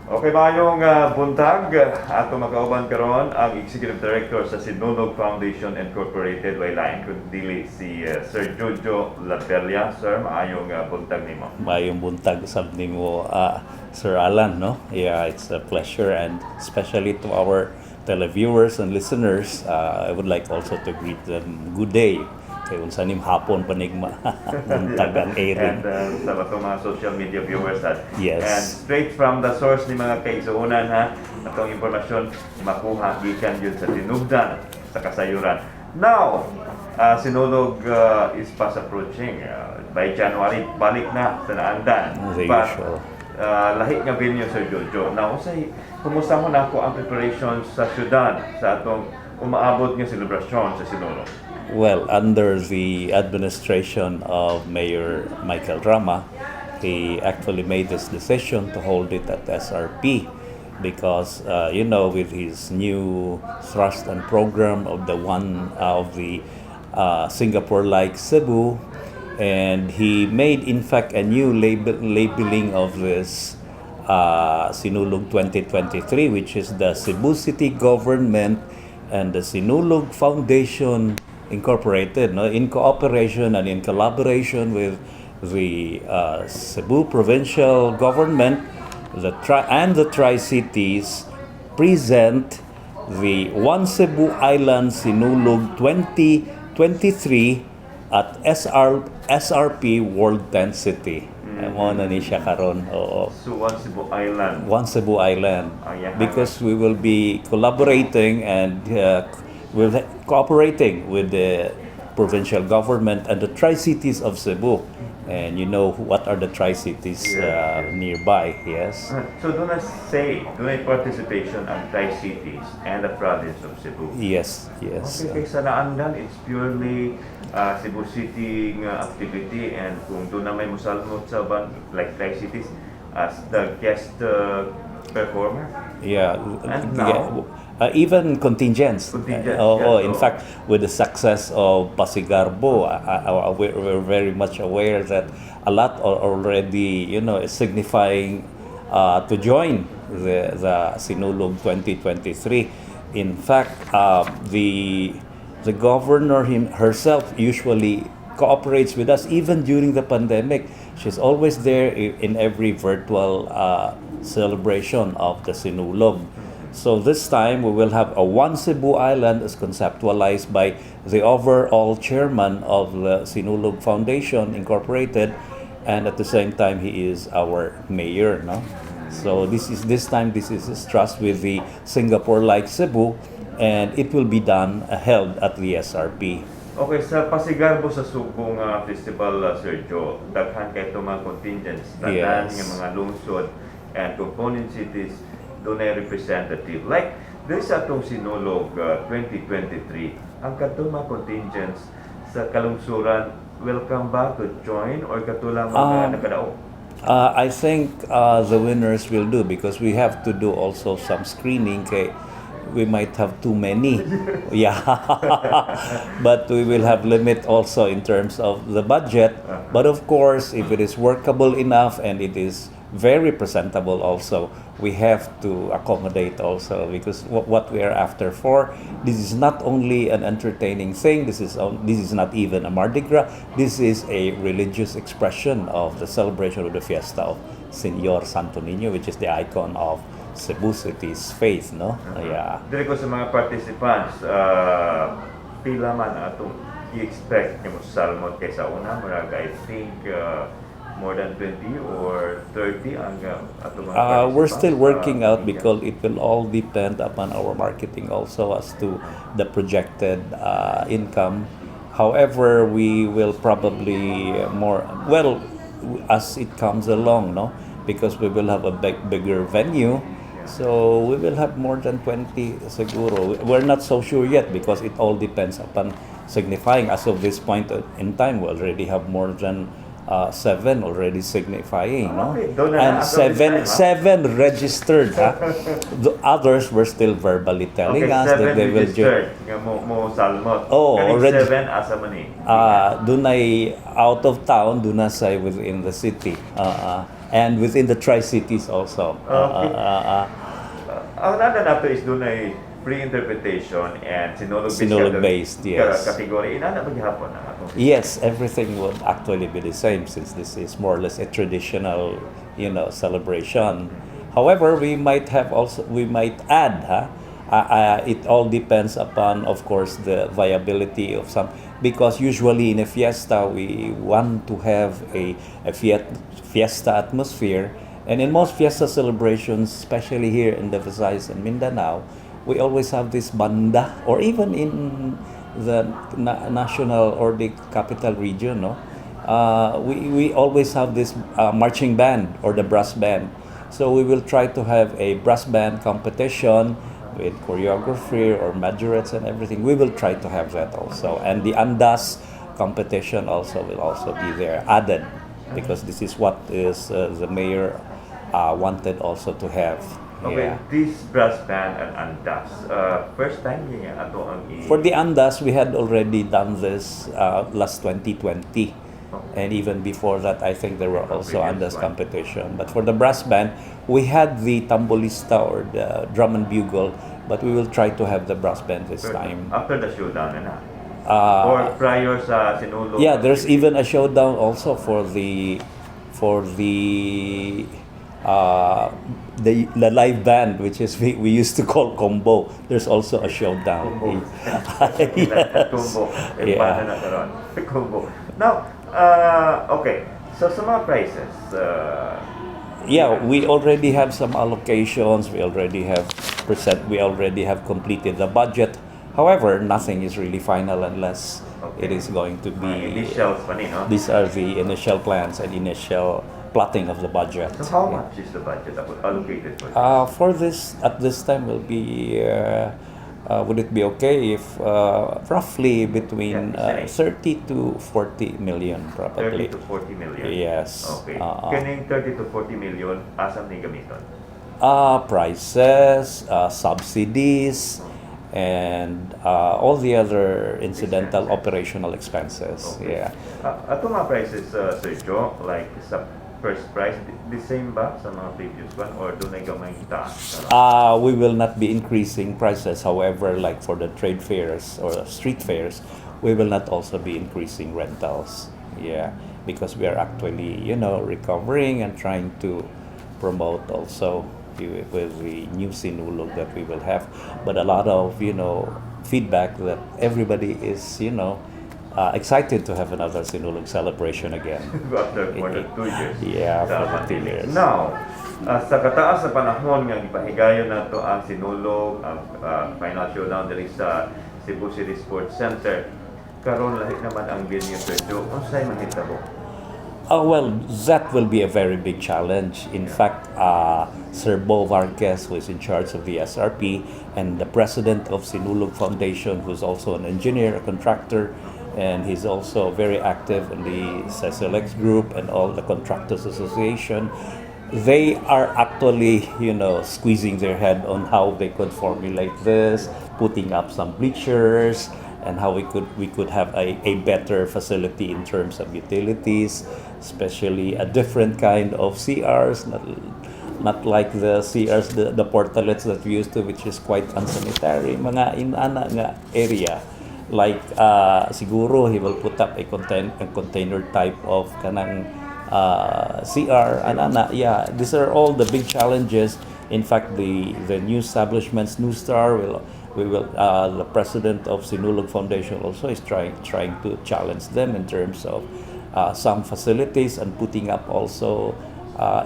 Okay, mayong buntag ato makauban karon ang Executive Director sa Sinulog Foundation Incorporated way lain kundi si Sir Jojo Lapelia. Sir, maayong buntag nimo. Mayong buntag sab nimo, Sir Alan, no? Yeah, it's a pleasure, and especially to our televiewers and listeners, I would like also to greet them good day. Kay unsa nim hapon panigma buntag ang airing. And sa ato mga social media viewers Yes. and straight from the source ni mga kaigsuonan ha, atong impormasyon makuha gikan yun sa tinubdan sa kasayuran. Now, Sinulog is fast approaching. By January, balik na sa naandan. The But, usual. lahi nga venue, Sir Jojo. Now, kumusta mo na ako ang preparations sa syudad sa atong umaabot nga selebrasyon sa Sinulog? Well, under the administration of Mayor Michael Rama, he actually made this decision to hold it at SRP because, with his new thrust and program of the Singapore-like Cebu, and he made, in fact, a new labeling of this Sinulog 2023, which is the Cebu City Government and the Sinulog Foundation Incorporated, no, in cooperation and in collaboration with the Cebu Provincial Government, the Tri-Cities, present the One Cebu Island Sinulog 2023 at SRP World Tent City. Mo na ni siya karon. Oo. So, One Cebu Island. One Cebu Island. Yeah. Because we will be collaborating and we're cooperating with the provincial government and the Tri-Cities of Cebu. And you know what are the Tri-Cities nearby, yes? So, do na participation ang Tri-Cities and the province of Cebu? Yes. Okay, sa naandan, it's purely Cebu City nga activity, and kung doon na may musalmot sa like Tri-Cities as the guest performer? Yeah. And now? Even contingents. In fact, with the success of Pasigarbo, we're very much aware that a lot are already, signifying to join the Sinulog 2023. In fact, the governor herself usually cooperates with us even during the pandemic. She's always there in every virtual celebration of the Sinulog. So this time we will have a One Cebu Island as conceptualized by the overall chairman of the Sinulog Foundation Incorporated, and at the same time he is our mayor, no? So this is his trust with the Singapore-like Cebu, and it will be held at the SRP. Okay, sa Pasigarbo sa Subong Festival, Sir Joe, daghan kay itong mga contingents, daghan Yes. ng mga lungsod and component cities doon ay representative. Like, this atong Sinulog 2023, ang katong mga contingents sa kalungsuran, welcome ba to join or katulang mga nakadaog? I think the winners will do because we have to do also some screening. Kay we might have too many. Yeah. But we will have limit also in terms of the budget. But of course, if it is workable enough and it is very presentable also, we have to accommodate also, because what we are after for, this is not only an entertaining thing, this is not even a Mardi Gras, this is a religious expression of the celebration of the fiesta of Señor Santo Niño, which is the icon of Cebu City's faith, no? Yeah. Dire ko sa mga participants, pila man atong i-expect yung salmon kaysa una, marag I think more than 20 or 30 ang atong mga participants. We're still working out because it will all depend upon our marketing also as to the projected income. However, we will probably as it comes along, no? Because we will have a bigger venue. So we will have more than 20 siguro. We're not so sure yet because it all depends upon signifying. As of this point in time, we already have more than 7 already signifying, no? Okay, doon na And na ako this time, ha? seven registered, ha? The others were still verbally telling Okay, us that 7 they will registered. Nga mo salmot. Oh, Kaning already. 7 asa man ni. Dunay out of town, dunay within the city, and within the Tri-Cities also. Okay. Ang nada nato is doon ay free interpretation and Sinulog-based, yes. Category. Inana ba gihapon ang atong system? Yes, everything would actually be the same since this is more or less a traditional, celebration. However, we might add, it all depends upon, of course, the viability of some, because usually in a fiesta, we want to have a fiesta atmosphere. And in most fiesta celebrations, especially here in the Visayas and Mindanao, we always have this banda, or even in the national or the capital region, no? We always have this marching band or the brass band. So we will try to have a brass band competition with choreography or majorettes and everything. We will try to have that also. And the andas competition also will also be there, added, because this is what is the mayor wanted also to have. Okay, Yeah. this brass band and andas. First time niya ato ang For the andas, we had already done this last 2020. And even before that, I think there were also Previous andas one. competition. But for the brass band, we had the tambolista or the drum and bugle, but we will try to have the brass band this time. After the showdown na. Uh, Or prior sa Sinulog. Yeah, there's even a showdown also for the the live band, which is we used to call combo. There's also a showdown. Combo. Yes. Combo. Yeah. Paano na karon? Combo. Now, okay. So sa mga prices, Yeah, we already have some allocations. We already have completed the budget. However, nothing is really final unless it is going to be. initials pa ni, no? These are the initial plans and initial plotting of the budget. So how much is the budget allocated for this? For this, at this time, will be. Would it be okay if roughly between 30 to 40 million, 30 probably? to 40 million? Yes. Okay. Kaning 30 to 40 million, asam ni gamiton? Prices, subsidies, and all the other incidental operational expenses. Okay. Yeah. Ato mga prices, Sir Joe, like sa first price, the same ba sa mga previous one or doon ay gamay taas? We will not be increasing prices. However, like for the trade fairs or street fairs, we will not also be increasing rentals. Yeah, because we are actually, recovering and trying to promote also with the new Sinulog that we will have. But a lot of, feedback that everybody is, excited to have another Sinulog celebration again. After more than 2 years. Yeah, sa for the 2 pandemic. years. Now, sa kataas sa panahon nga gipahigayon nato ang Sinulog, ang final showdown diri sa Cebu City Sports Center, karon lahi naman ang venue, Sir Joe. Unsay mahitabo? Well, that will be a very big challenge. In fact, Sir Bo Vargas, who is in charge of the SRP, and the president of Sinulog Foundation, who's also an engineer, a contractor, and he's also very active in the SELEX group and all the Contractors Association. They are actually, squeezing their head on how they could formulate this, putting up some bleachers, and how we could have a better facility in terms of utilities, especially a different kind of CRs, not like the CRs, the portalets that we used to, which is quite unsanitary, mga inana nga area. Like siguro he will put up a container type of kanang CR anana. Yeah, these are all the big challenges. In fact, the new establishments, New Star the president of Sinulog Foundation also is trying to challenge them in terms of some facilities and putting up also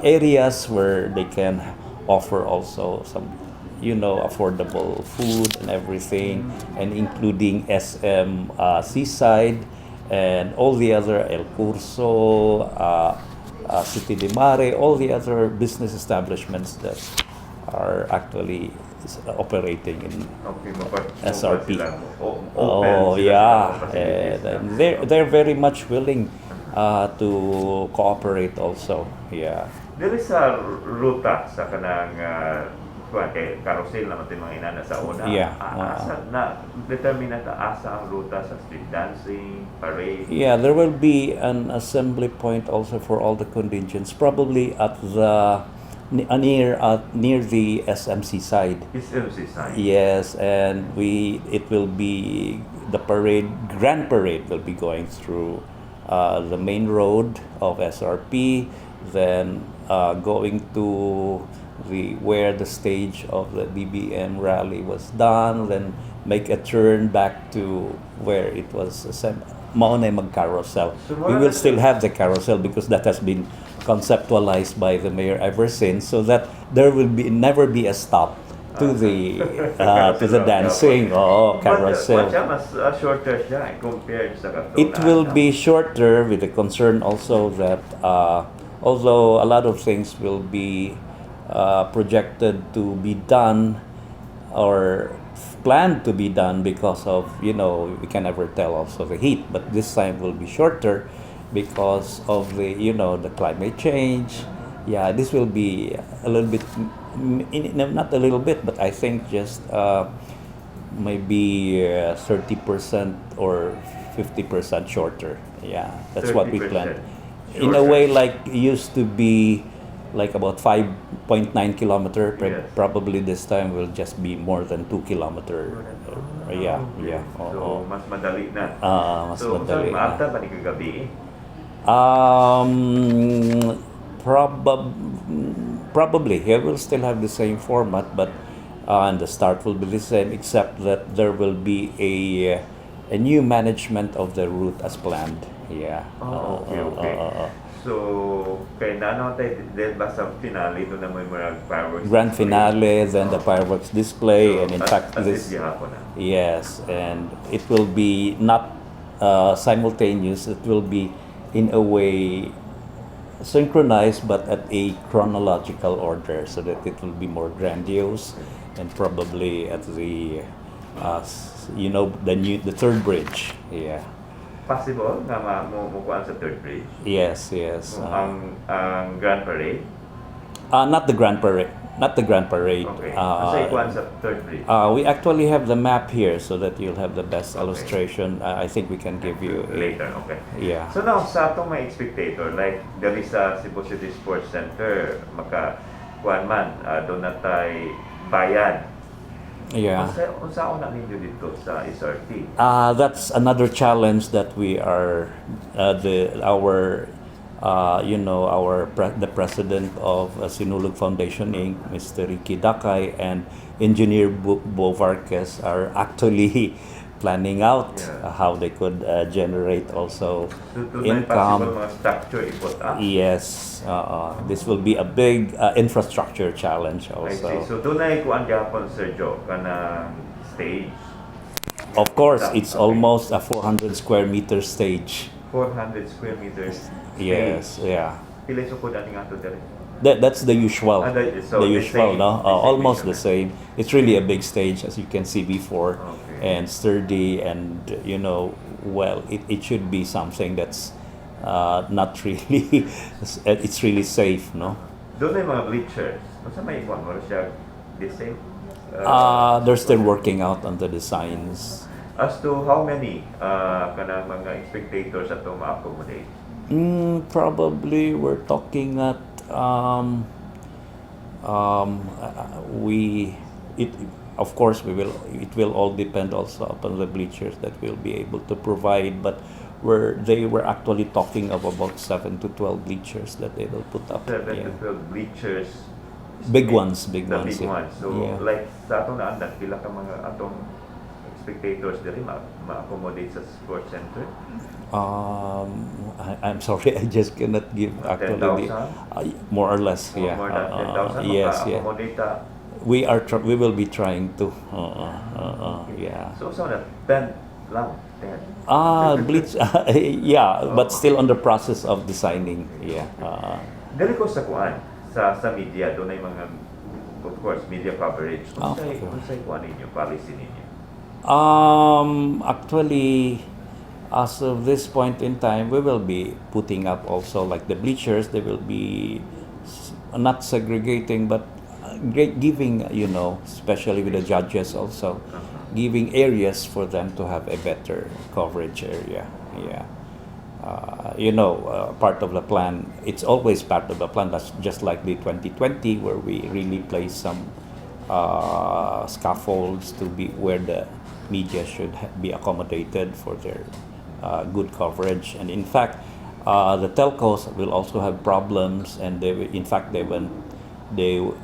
areas where they can offer also some affordable food and everything, and including SM Seaside and all the other El Curso, City de Mare, all the other business establishments that are actually operating in SRP. Oh yeah, and they're very much willing to cooperate also. Yeah. Dili sa ruta sa kanang kuan kay carousel naman tin mga inana sa una. Yeah. Asa na determine ta asa ang ruta sa street dancing, parade. Yeah, there will be an assembly point also for all the contingents, probably at the near the SMC side. Is MC sign. Yes, and it will be the grand parade will be going through the main road of SRP, then going to where the stage of the BBM rally was done, then make a turn back to where it was mauna mag-carousel. So We will still have the carousel because that has been conceptualized by the mayor ever since, so that there will never be a stop to the dancing or carousel. But mas shorter siya compared sa katong It will be shorter, with the concern also that although a lot of things will be projected to be done or planned to be done because of, we can never tell also the heat, but this time will be shorter because of the climate change. Yeah, this will be a little bit, not a little bit, but I think just maybe 30% or 50% shorter. Yeah, that's what we 30% planned. In a shorter. way, like used to be like about 5.9 kilometer. Yes. Probably this time will just be more than 2 kilometer. Yeah, Okay. yeah. So mas madali na. Mas So madali sa na. maata ba ni kagabi? Probably he will still have the same format, but and the start will be the same, except that there will be a new management of the route as planned. Yeah. Okay. So kay nano tayo din ba sa finale doon na may mga fireworks? Grand finale, then the fireworks display, and in fact this this. gihapon na. Yes, and it will be not simultaneous. It will be in a way synchronized, but at a chronological order, so that it will be more grandiose, and probably at the the third bridge. Yeah. Possible na mukuan sa third bridge. Yes. Ang Grand Parade. Not the grand parade. Not the grand parade. Okay. Asa ikuan sa third bridge. We actually have the map here, so that you'll have the best Okay. illustration. I think we can give you Later, okay. Yeah. So now, sa atong mga spectator, like dali sa Cebu City Sports Center, kuan man, doon na tay bayan. Yeah. Unsa na ninyo dito sa SRT? That's another challenge that we are the president of Sinulog Foundation Inc., Mr. Ricky Dakay, and Engineer Bo Vargas are actually planning out how they could generate also income. Possible mga structure ipot up. Yes, this will be a big infrastructure challenge I see. also. So doon na kuan gyapon Sir Joe kanang stage. Of course, it's Okay. almost a 400 square meter stage. 400 square meters. Yes, yeah. Pila sukod ani nga to dire? That's the usual. So the the usual, same- no? the same Almost the measurement. same. It's really a big stage, as you can see before, Okay. and sturdy, and it should be something that's not really. It's really safe, no? Doon na mga bleachers. Unsa may kuan mo siya the same? They're still working out on the designs. As to how many kanang mga spectators ato ma-accommodate? Probably we're talking at of course it will all depend also upon the bleachers that we'll be able to provide, but they were actually talking of about 7 to 12 bleachers that they will put up. 7 Yeah. to 12 bleachers. Big ones. The big Yeah. ones. So Yeah. like sa atong naandan, pila ka mga atong spectators diri ma-accommodate sa sports center? I'm sorry, I just cannot give actually 10,000? more or less. Yeah. More than 10,000 Yes. Yeah. ma-accommodate ta. We will be trying to. Yeah. So na 10 lang. 10. Bleach. Yeah, but still on the process of designing. Yeah. Dali ko sa kuan sa media doon ay mga of course media coverage. Okay. Unsay kuan ninyo policy ninyo? Actually, as of this point in time, we will be putting up also like the bleachers. They will be not segregating, but giving, especially with the judges also, giving areas for them to have a better coverage area. Yeah. Part of the plan, it's always part of the plan. That's just like the 2020, where we really place some scaffolds to be where the media should be accommodated for their good coverage. And in fact, the telcos will also have problems, and they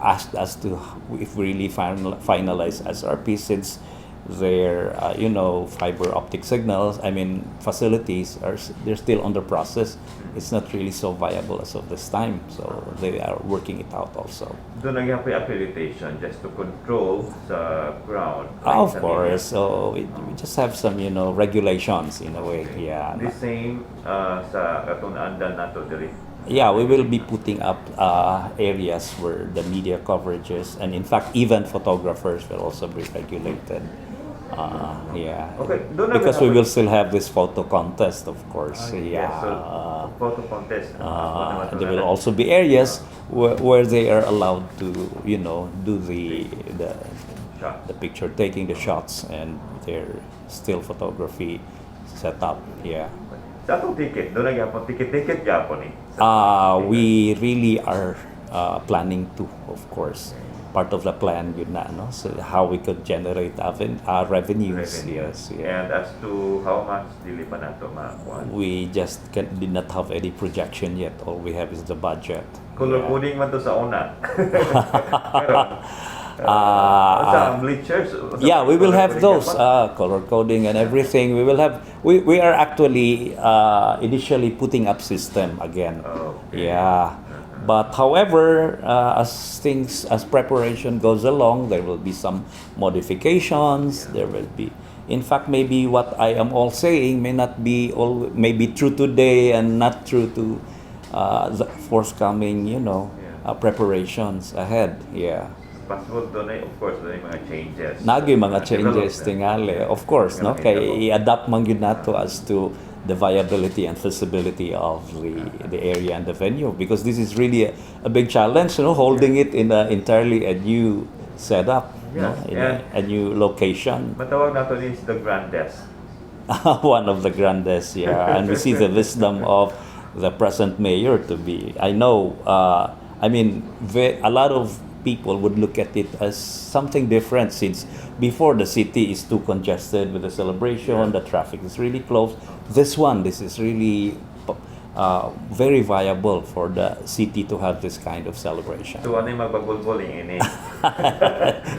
asked us to, if we really finalize SRP, since their fiber optic signals, facilities they're still under process. It's not really so viable as of this time, so they are working it out also. Doon nagyang accreditation just to control sa ground. Of course, so we just have some regulations in a way. Yeah. The same sa katong naandal nato diri. Yeah, we will be putting up areas where the media coverages, and in fact even photographers will also be regulated. Yeah. Okay, because we will still have this photo contest, of course. Yeah. So, photo contest. There will also be areas where they are allowed to, do the picture taking, the shots, and their still photography setup. Yeah. Sa atong ticket, doon nagyapon ticket gyapon we really are planning to, of course. Part of the plan yun na, no? So how we could generate revenues. Yes. Yeah. And as to how much dili pa nato makuha? We just did not have any projection yet. All we have is the budget. Color coding man to sa una. Sa bleachers? Yeah, we will have those color coding and everything. We will have. We are actually initially putting up system again. Okay. Yeah. But however, as preparation goes along, there will be some modifications. There will be, in fact, maybe what I am all saying may not be maybe true today and not true to the forthcoming, preparations ahead. Yeah. Possible doon of course, doon mga changes. Mga changes tingali. Of course, no? Kaya i-adapt man yun nato as to the viability and feasibility of the area and the venue, because this is really a big challenge, holding it in entirely a new setup, in a new location. Matawag nato is the grandest. One of the grandest, yeah. And we see the wisdom of the present mayor to be. I know, a lot of people would look at it as something different, since before the city is too congested with the celebration, the traffic is really close. This is really very viable for the city to have this kind of celebration. So ano yung magbagulbuling ini?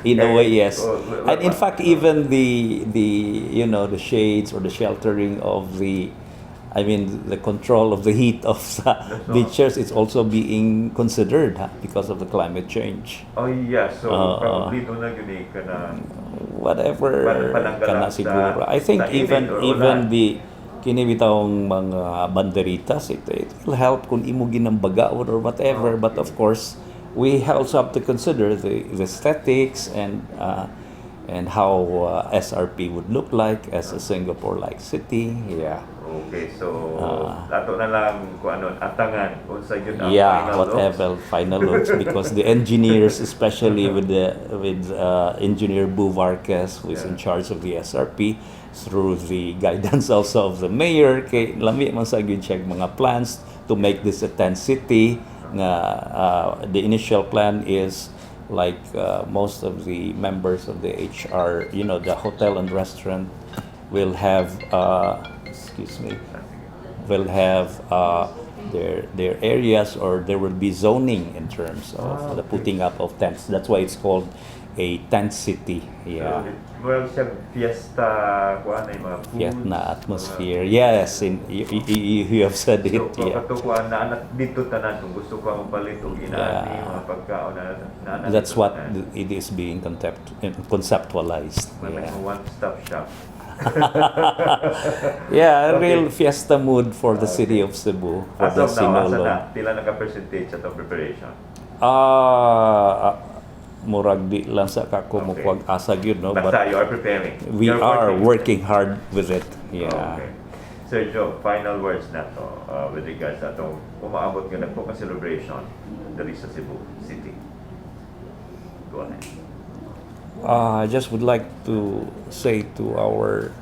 In a way, yes. And in fact, even the shades or the sheltering of the control of the heat of the bleachers is also being considered because of the climate change. Oh yeah, so probably doon na yun whatever kana siguro. I think even the kinibitawng mga banderitas, it will help kung imugin ng bagaon or whatever. But of course, we also have to consider the aesthetics and how SRP would look like as a Singapore-like city. Yeah. Okay, so ato na lang kung ano atangan unsa gyud ang final looks, because the engineers, especially with engineer Boo Vargas, who is in charge of the SRP, through the guidance also of the mayor, kay lami man sa gyud check mga plans to make this a tent city. The initial plan is like most of the members of the HR, the hotel and restaurant will have their areas, or there will be zoning in terms of the putting up of tents. That's why it's called a tent city. Yeah. Well, fiesta, mga food. Fiesta atmosphere. Yes, you have said it. So, pagkatukuan na anak dito tanan kung gusto ko mapalit og inani mga pagkaon na that's what it is being conceptualized. Yeah. One-stop shop. Yeah, a real fiesta mood for the city of Cebu, for the Sinulog. Pila naka-percentage sa preparation? Murag di lang sa kakumukwag asag yun, no? But you are preparing. We are working hard with it. Yeah. Okay. Sir Joe, final words na to with regards sa itong umaabot nga nagpo ka celebration dali sa Cebu City. Go ahead. I just would like to say to our,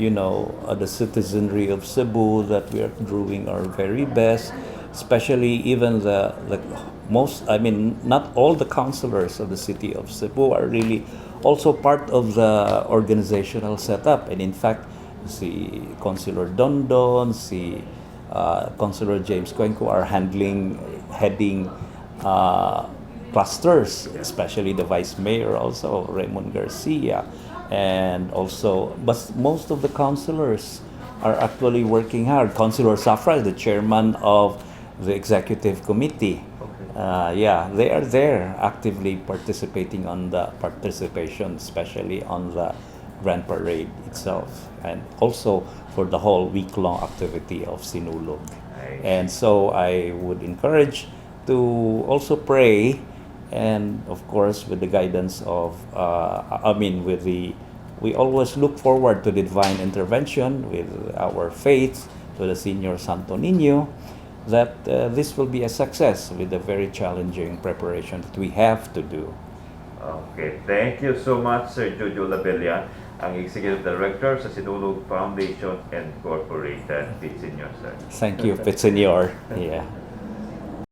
the citizenry of Cebu that we are doing our very best, especially even the most, not all the councilors of the city of Cebu are really also part of the organizational setup. And in fact, si Councilor Dondon, si Councilor James Cuenco are heading clusters, especially the Vice Mayor also, Raymond Garcia. And also, but most of the councilors are actually working hard. Councilor Safra is the chairman of the executive committee. They are there actively participating on the participation, especially on the Grand Parade itself, and also for the whole week-long activity of Sinulog. And so I would encourage to also pray, and of course with the guidance of, we always look forward to the divine intervention with our faith to the Senior Santo Niño, that this will be a success with the very challenging preparation that we have to do. Okay, thank you so much, Sir Jojo Labella, ang Executive Director sa Sinulog Foundation Incorporated. Senior, sir. Thank you, Senior. Yeah.